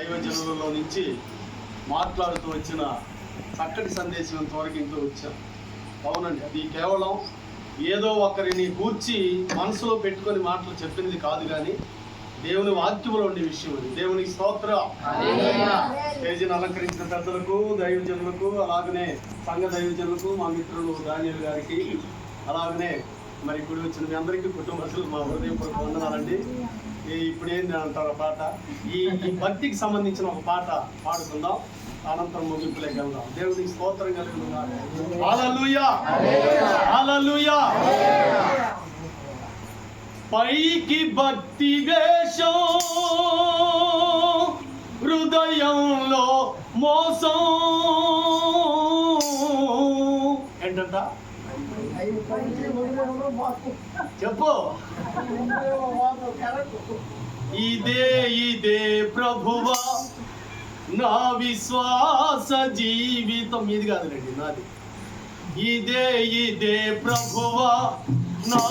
దైవజనులలో నుంచి మాట్లాడుతూ వచ్చిన చక్కటి సందేశం ఇంతవరకు ఇంట్లో వచ్చాం. అవునండి, అది కేవలం ఏదో ఒకరిని కూర్చి మనసులో పెట్టుకొని మాటలు చెప్పింది కాదు, కానీ దేవుని వాక్యంలో ఉండే విషయం అది. దేవునికి స్తోత్రం. స్టేజీని అలంకరించిన పెద్దలకు, దైవజనులకు, అలాగనే సంఘ దైవజనులకు, మా మిత్రులు దానియేలు గారికి, అలాగనే మరి గుడి వచ్చిన మీ అందరికీ కుటుంబస్తులు మా హృదయపూర్వక వందనాలండి. ఇప్పుడు ఏంటి అంటారు పాట, ఈ భక్తికి సంబంధించిన ఒక పాట పాడుకుందాం, అనంతరం ముగింపులోకి వెళ్దాం. దేవునికి స్తోత్రం కలుగుతుంది. హల్లెలూయా, హల్లెలూయా. పైకి భక్తి వేషం, హృదయంలో మోసం. ఏంటంట చెప్పు. ఇదే ప్రభువా నా విశ్వాస జీవితం. ఇది కాదులేండి నాది. ఇదే ప్రభువా నా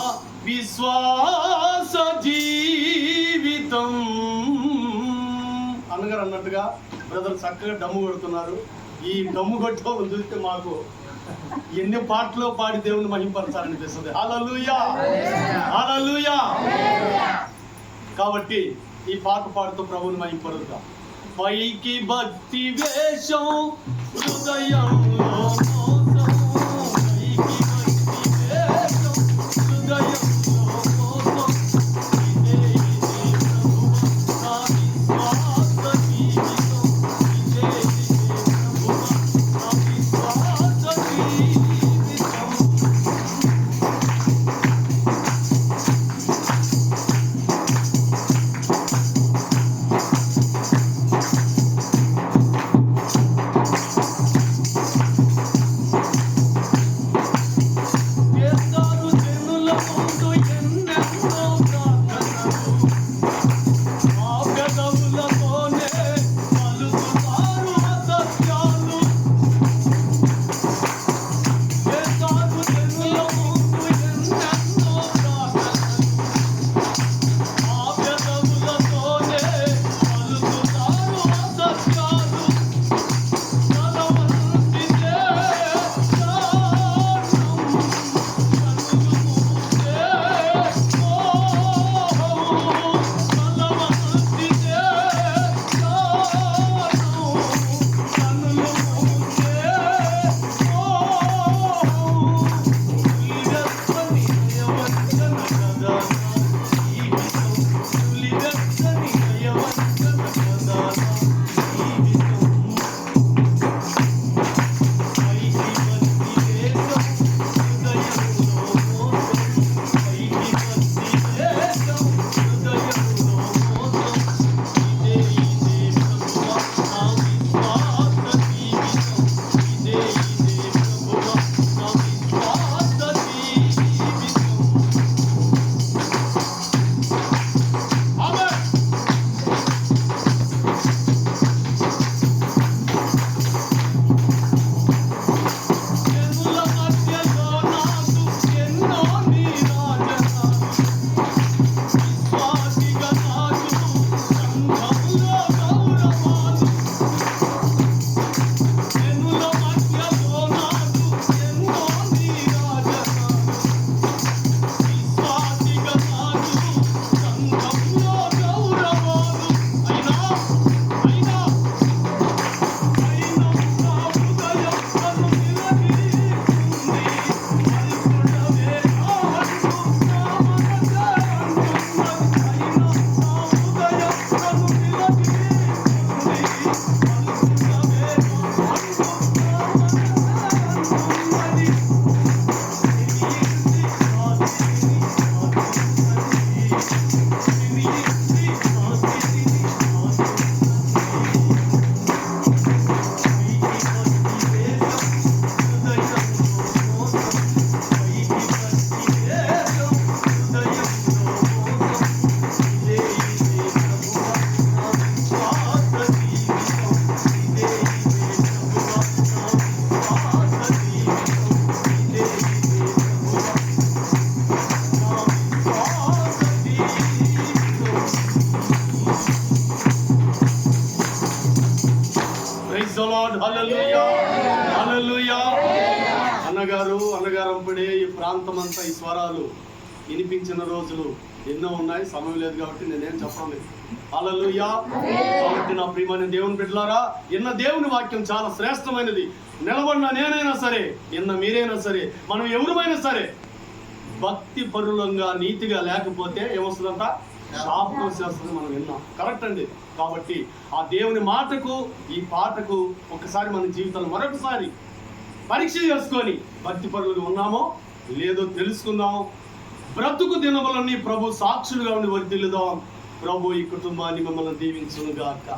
విశ్వాస జీవితం. అన్నగారు అన్నట్టుగా బ్రదర్ చక్కగా డమ్ము కొడుతున్నారు. ఈ డమ్ము కొట్టడం చూస్తే మాకు ఎన్ని పాటలు పాడి దేవుని మహింపరచాలనిపిస్తుంది. హల్లెలూయా, హల్లెలూయా. కాబట్టి ఈ పాట పాడుతూ ప్రభువుని మహింపరుద్దాం. పైకి భక్తి వేషం, హృదయంలో మోసం. పైకి భక్తి వేషం, హృదయంలో మోసం. ఇదే ప్రభువా నా విశ్వాస జీవితం. ఇదే ప్రభువా నా విశ్వాస జీవితం. The lord. హల్లెలూయా, హల్లెలూయా. అన్నగారంపడే ఈ ప్రాంతం అంతా ఈ స్వరాలు వినిపించిన రోజులు ఎన్నో ఉన్నాయి. సమయం లేదు కాబట్టి నేనేం చెప్పడం లేదు. హల్లెలూయా. కాబట్టి నా ప్రియమైన దేవుని బిడ్డలారా, ఇన్న దేవుని వాక్యం చాలా శ్రేష్టమైనది. నిలబడిన నేనైనా సరే, ఇన్న మీరైనా సరే, మనం ఎవరుమైనా సరే భక్తి పరులంగా నీతిగా లేకపోతే ఏమొస్తుందంట? శాపం చేస్తుంది. మనం విన్నాం, కరెక్ట్ అండి. కాబట్టి ఆ దేవుని మాటకు ఈ పాటకు ఒకసారి మన జీవితంలో మరొకసారి పరీక్ష చేసుకొని భక్తి పరులుగా ఉన్నామో లేదో తెలుసుకుందాం. బ్రతుకు దినములన్నీ ప్రభు సాక్షులుగా ఉండి వర్ధిల్లుదాం. ప్రభు ఈ కుటుంబాన్ని మమ్మల్ని దీవించును గాక.